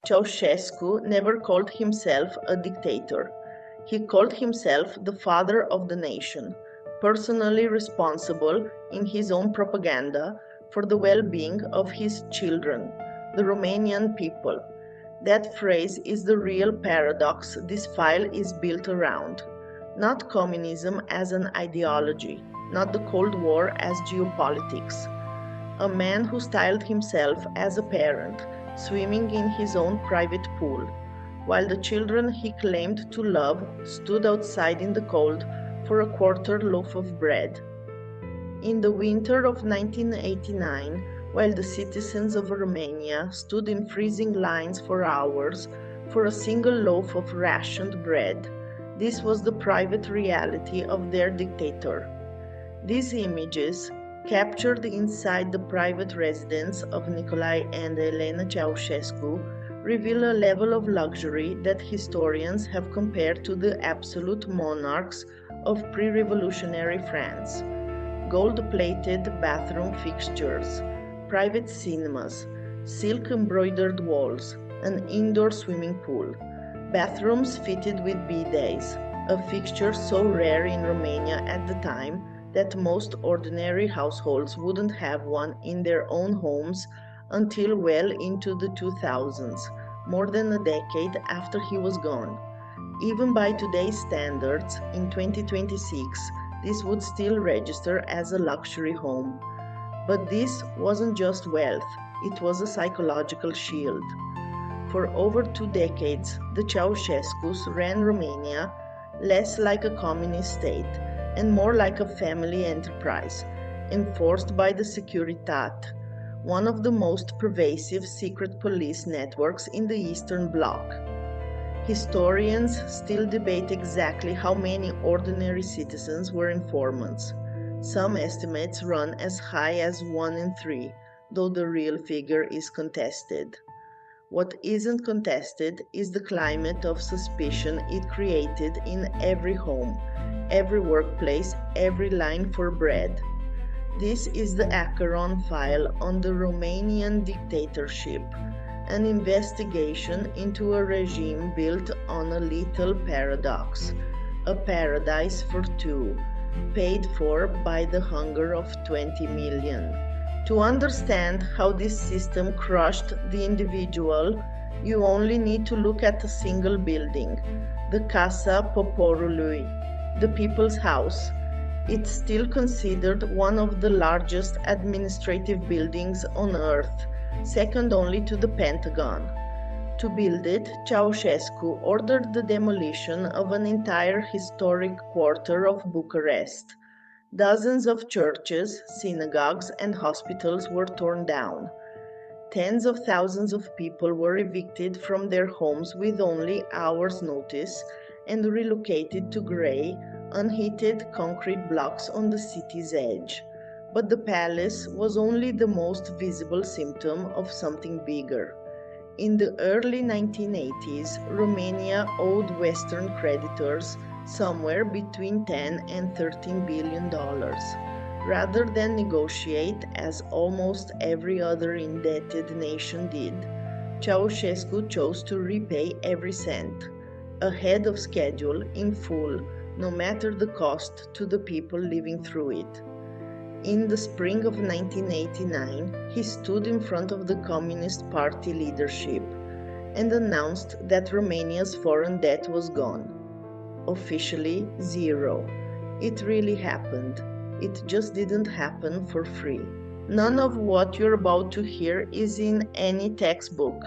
Ceausescu never called himself a dictator. He called himself the father of the nation, personally responsible in his own propaganda for the well-being of his children, the Romanian people. That phrase is the real paradox this file is built around. Not communism as an ideology, not the Cold War as geopolitics. A man who styled himself as a parent, swimming in his own private pool, while the children he claimed to love stood outside in the cold for a quarter loaf of bread. In the winter of 1989, while the citizens of Romania stood in freezing lines for hours for a single loaf of rationed bread, this was the private reality of their dictator. These images, captured inside the private residence of Nicolae and Elena Ceaușescu, reveal a level of luxury that historians have compared to the absolute monarchs of pre-revolutionary France. Gold-plated bathroom fixtures, private cinemas, silk-embroidered walls, an indoor swimming pool, bathrooms fitted with bidets, a fixture so rare in Romania at the time that most ordinary households wouldn't have one in their own homes until well into the 2000s, more than a decade after he was gone. Even by today's standards, in 2026, this would still register as a luxury home. But this wasn't just wealth, it was a psychological shield. For over 2 decades, the Ceausescus ran Romania less like a communist state and more like a family enterprise, enforced by the Securitate, one of the most pervasive secret police networks in the Eastern Bloc. Historians still debate exactly how many ordinary citizens were informants. Some estimates run as high as 1 in 3, though the real figure is contested. What isn't contested is the climate of suspicion it created in every home, every workplace, every line for bread. This is the Acheron File on the Romanian dictatorship, an investigation into a regime built on a lethal paradox, a paradise for two, paid for by the hunger of 20 million. To understand how this system crushed the individual, you only need to look at a single building, the Casa Poporului, the People's House. It's still considered one of the largest administrative buildings on Earth, second only to the Pentagon. To build it, Ceausescu ordered the demolition of an entire historic quarter of Bucharest. Dozens of churches, synagogues, and hospitals were torn down. Tens of thousands of people were evicted from their homes with only hours' notice and relocated to grey, unheated concrete blocks on the city's edge. But the palace was only the most visible symptom of something bigger. In the early 1980s, Romania owed Western creditors somewhere between $10 and $13 billion. Rather than negotiate as almost every other indebted nation did, Ceausescu chose to repay every cent, ahead of schedule, in full, no matter the cost to the people living through it. In the spring of 1989, he stood in front of the Communist Party leadership and announced that Romania's foreign debt was gone. Officially, zero. It really happened. It just didn't happen for free. None of what you're about to hear is in any textbook.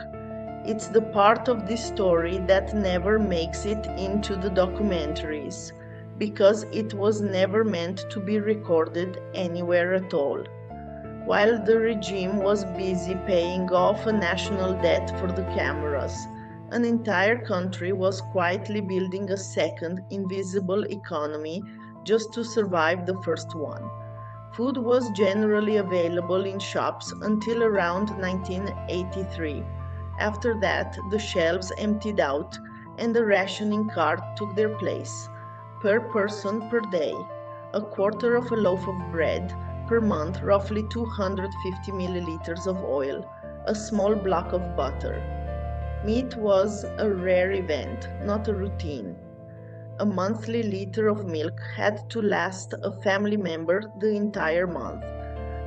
It's the part of this story that never makes it into the documentaries, because it was never meant to be recorded anywhere at all. While the regime was busy paying off a national debt for the cameras, an entire country was quietly building a second invisible economy just to survive the first one. Food was generally available in shops until around 1983. After that, the shelves emptied out and the rationing cart took their place. Per person per day, a quarter of a loaf of bread, per month roughly 250 milliliters of oil, a small block of butter. Meat was a rare event, not a routine. A monthly liter of milk had to last a family member the entire month.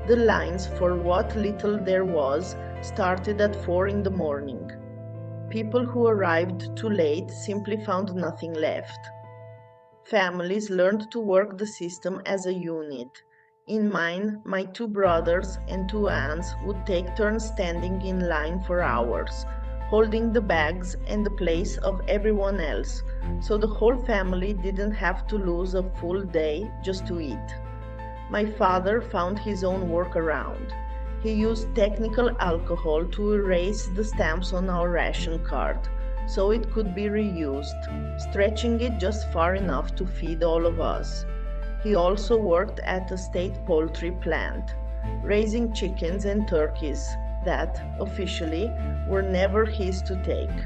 The lines for what little there was started at 4 in the morning. People who arrived too late simply found nothing left. Families learned to work the system as a unit. In mine, my 2 brothers and 2 aunts would take turns standing in line for hours, holding the bags and the place of everyone else, so the whole family didn't have to lose a full day just to eat. My father found his own workaround. He used technical alcohol to erase the stamps on our ration card, so it could be reused, stretching it just far enough to feed all of us. He also worked at a state poultry plant, raising chickens and turkeys that, officially, were never his to take.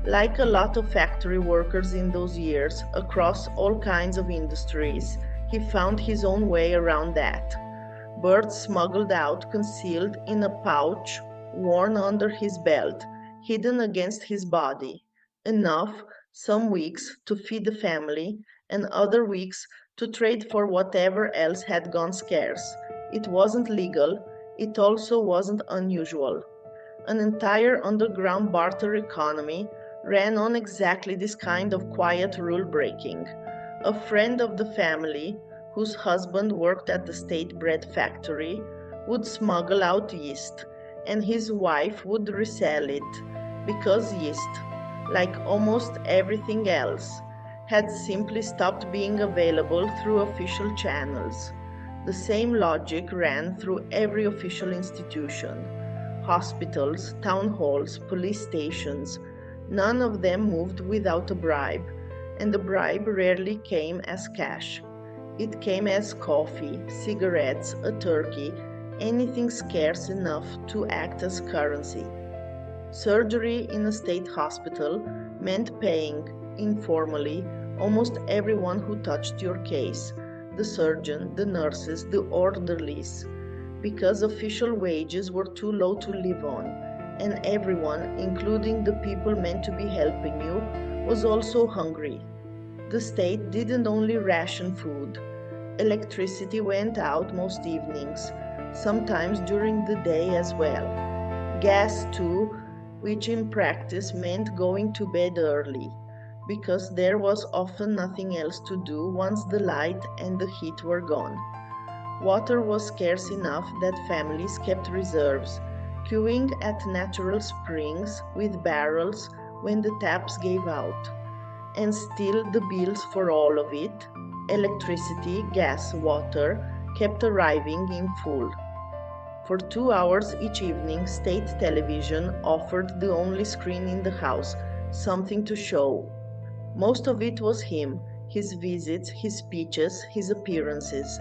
Like a lot of factory workers in those years, across all kinds of industries, he found his own way around that. Birds smuggled out, concealed in a pouch worn under his belt, hidden against his body. Enough, some weeks, to feed the family, and other weeks to trade for whatever else had gone scarce. It wasn't legal, it also wasn't unusual. An entire underground barter economy ran on exactly this kind of quiet rule breaking. A friend of the family, whose husband worked at the state bread factory, would smuggle out yeast, and his wife would resell it, because yeast, like almost everything else, had simply stopped being available through official channels. The same logic ran through every official institution. Hospitals, town halls, police stations, none of them moved without a bribe, and the bribe rarely came as cash. It came as coffee, cigarettes, a turkey, anything scarce enough to act as currency. Surgery in a state hospital meant paying, informally, almost everyone who touched your case, the surgeon, the nurses, the orderlies, because official wages were too low to live on, and everyone, including the people meant to be helping you, was also hungry. The state didn't only ration food. Electricity went out most evenings, sometimes during the day as well. Gas too, which in practice meant going to bed early, because there was often nothing else to do once the light and the heat were gone. Water was scarce enough that families kept reserves, queuing at natural springs with barrels when the taps gave out. And still the bills for all of it, electricity, gas, water, kept arriving in full. For 2 hours each evening, state television offered the only screen in the house, something to show. Most of it was him, his visits, his speeches, his appearances.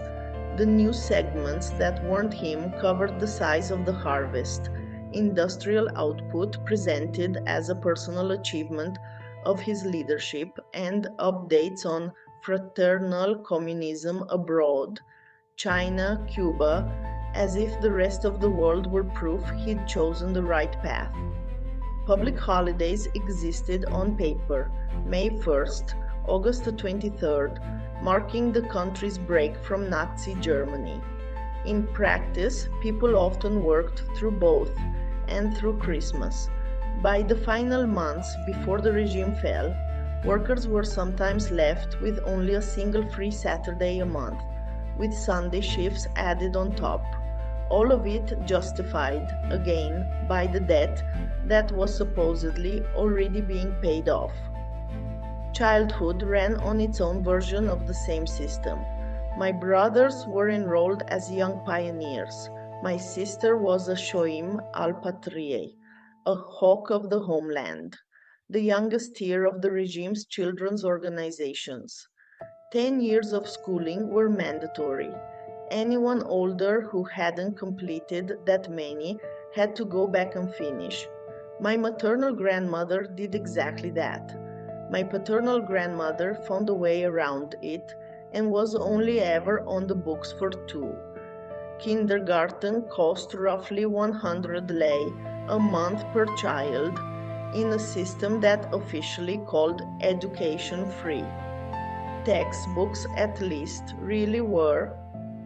The news segments that weren't him covered the size of the harvest, industrial output presented as a personal achievement of his leadership, and updates on fraternal communism abroad, China, Cuba, as if the rest of the world were proof he'd chosen the right path. Public holidays existed on paper, May 1st, August 23rd, marking the country's break from Nazi Germany. In practice, people often worked through both, and through Christmas. By the final months before the regime fell, workers were sometimes left with only a single free Saturday a month, with Sunday shifts added on top. All of it justified, again, by the debt that was supposedly already being paid off. Childhood ran on its own version of the same system. My brothers were enrolled as young pioneers. My sister was a Shoim al Patriae, a hawk of the homeland, the youngest tier of the regime's children's organizations. 10 years of schooling were mandatory. Anyone older who hadn't completed that many had to go back and finish. My maternal grandmother did exactly that. My paternal grandmother found a way around it and was only ever on the books for 2. Kindergarten cost roughly 100 lei a month per child, in a system that officially called education free. Textbooks, at least, really were,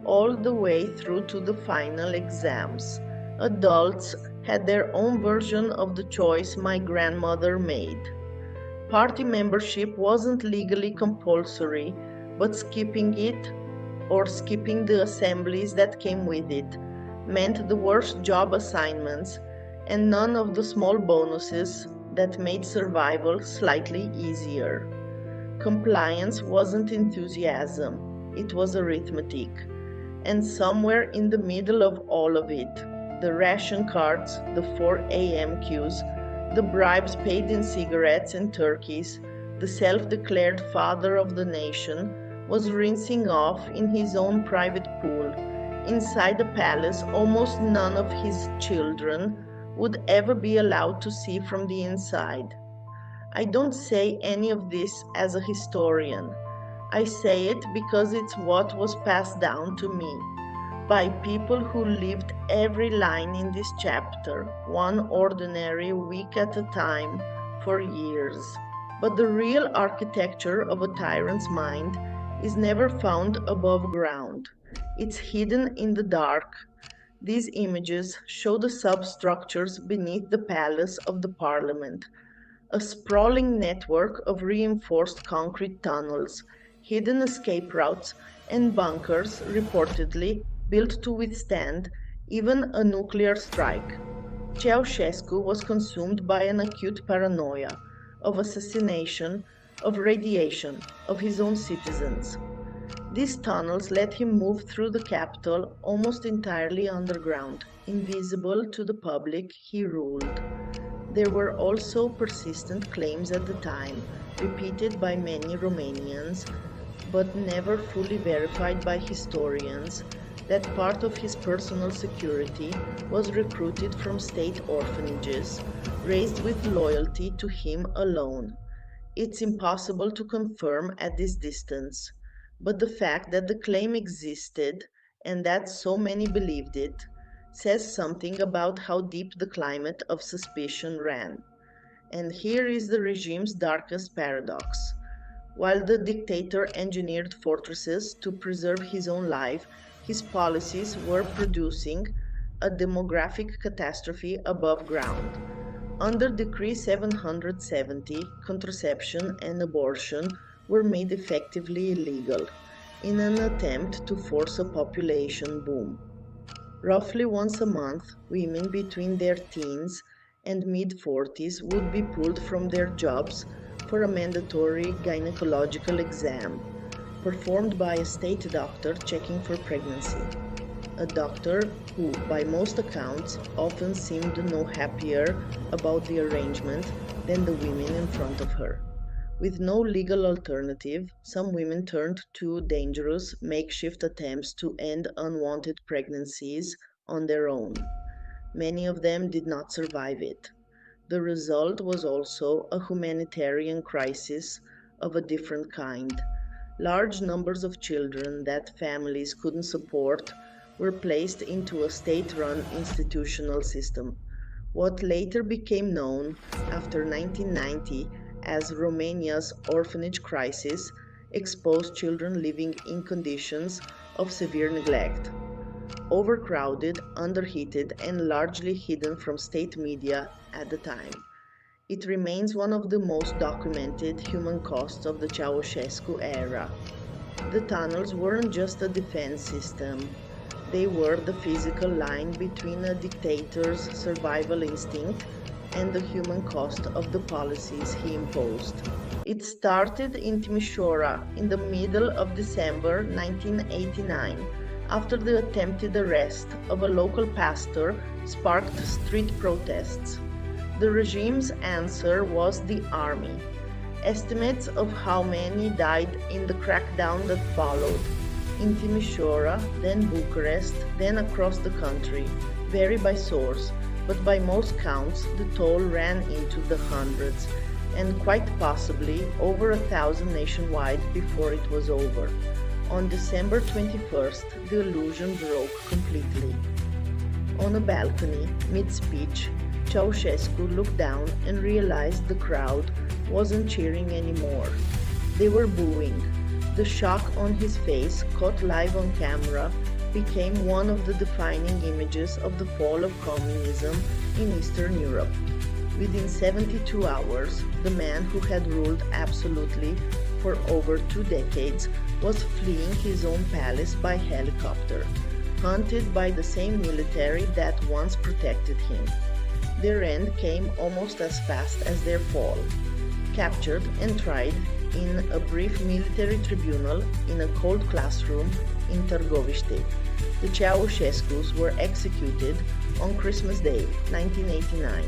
all the way through to the final exams. Adults had their own version of the choice my grandmother made. Party membership wasn't legally compulsory, but skipping it, or skipping the assemblies that came with it, meant the worst job assignments and none of the small bonuses that made survival slightly easier. Compliance wasn't enthusiasm, it was arithmetic. And somewhere in the middle of all of it, the ration cards, the 4 a.m. queues, the bribes paid in cigarettes and turkeys, the self-declared father of the nation was rinsing off in his own private pool, inside a palace almost none of his children would ever be allowed to see from the inside. I don't say any of this as a historian. I say it because it's what was passed down to me by people who lived every line in this chapter, one ordinary week at a time, for years. But the real architecture of a tyrant's mind is never found above ground. It's hidden in the dark. These images show the substructures beneath the palace of the parliament, a sprawling network of reinforced concrete tunnels, hidden escape routes, and bunkers reportedly built to withstand even a nuclear strike. Ceausescu was consumed by an acute paranoia of assassination, of radiation, of his own citizens. These tunnels let him move through the capital almost entirely underground, invisible to the public he ruled. There were also persistent claims at the time, repeated by many Romanians, but never fully verified by historians, that part of his personal security was recruited from state orphanages, raised with loyalty to him alone. It's impossible to confirm at this distance, but the fact that the claim existed, and that so many believed it, says something about how deep the climate of suspicion ran. And here is the regime's darkest paradox. While the dictator engineered fortresses to preserve his own life, his policies were producing a demographic catastrophe above ground. Under Decree 770, contraception and abortion were made effectively illegal, in an attempt to force a population boom. Roughly once a month, women between their teens and mid-40s would be pulled from their jobs for a mandatory gynecological exam, performed by a state doctor checking for pregnancy. A doctor who, by most accounts, often seemed no happier about the arrangement than the women in front of her. With no legal alternative, some women turned to dangerous, makeshift attempts to end unwanted pregnancies on their own. Many of them did not survive it. The result was also a humanitarian crisis of a different kind. Large numbers of children that families couldn't support were placed into a state-run institutional system. What later became known, after 1990, as Romania's orphanage crisis, exposed children living in conditions of severe neglect. Overcrowded, underheated, and largely hidden from state media at the time. It remains one of the most documented human costs of the Ceausescu era. The tunnels weren't just a defense system. They were the physical line between a dictator's survival instinct and the human cost of the policies he imposed. It started in Timișoara in the middle of December 1989, after the attempted arrest of a local pastor sparked street protests. The regime's answer was the army. Estimates of how many died in the crackdown that followed, in Timișoara, then Bucharest, then across the country, vary by source, but by most counts the toll ran into the hundreds, and quite possibly over 1,000 nationwide before it was over. On December 21st, the illusion broke completely. On a balcony, mid-speech, Ceausescu looked down and realized the crowd wasn't cheering anymore. They were booing. The shock on his face, caught live on camera, became one of the defining images of the fall of communism in Eastern Europe. Within 72 hours, the man who had ruled absolutely for over 2 decades was fleeing his own palace by helicopter, hunted by the same military that once protected him. Their end came almost as fast as their fall. Captured and tried in a brief military tribunal in a cold classroom in Târgoviște, the Ceausescus were executed on Christmas Day, 1989.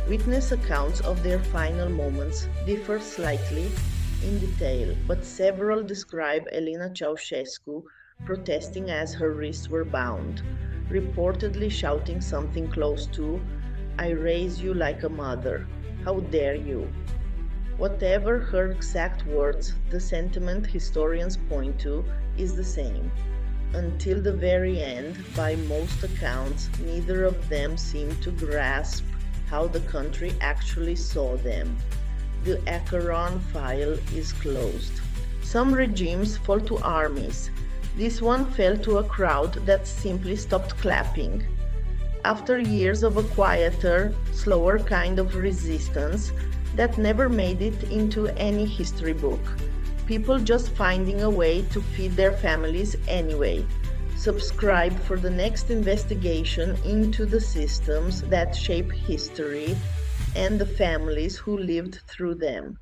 Witness accounts of their final moments differ slightly in detail, but several describe Elena Ceausescu protesting as her wrists were bound, reportedly shouting something close to, "I raise you like a mother. How dare you?" Whatever her exact words, the sentiment historians point to is the same. Until the very end, by most accounts, neither of them seemed to grasp how the country actually saw them. The Acheron File is closed. Some regimes fall to armies. This one fell to a crowd that simply stopped clapping. After years of a quieter, slower kind of resistance that never made it into any history book, people just finding a way to feed their families anyway. Subscribe for the next investigation into the systems that shape history and the families who lived through them.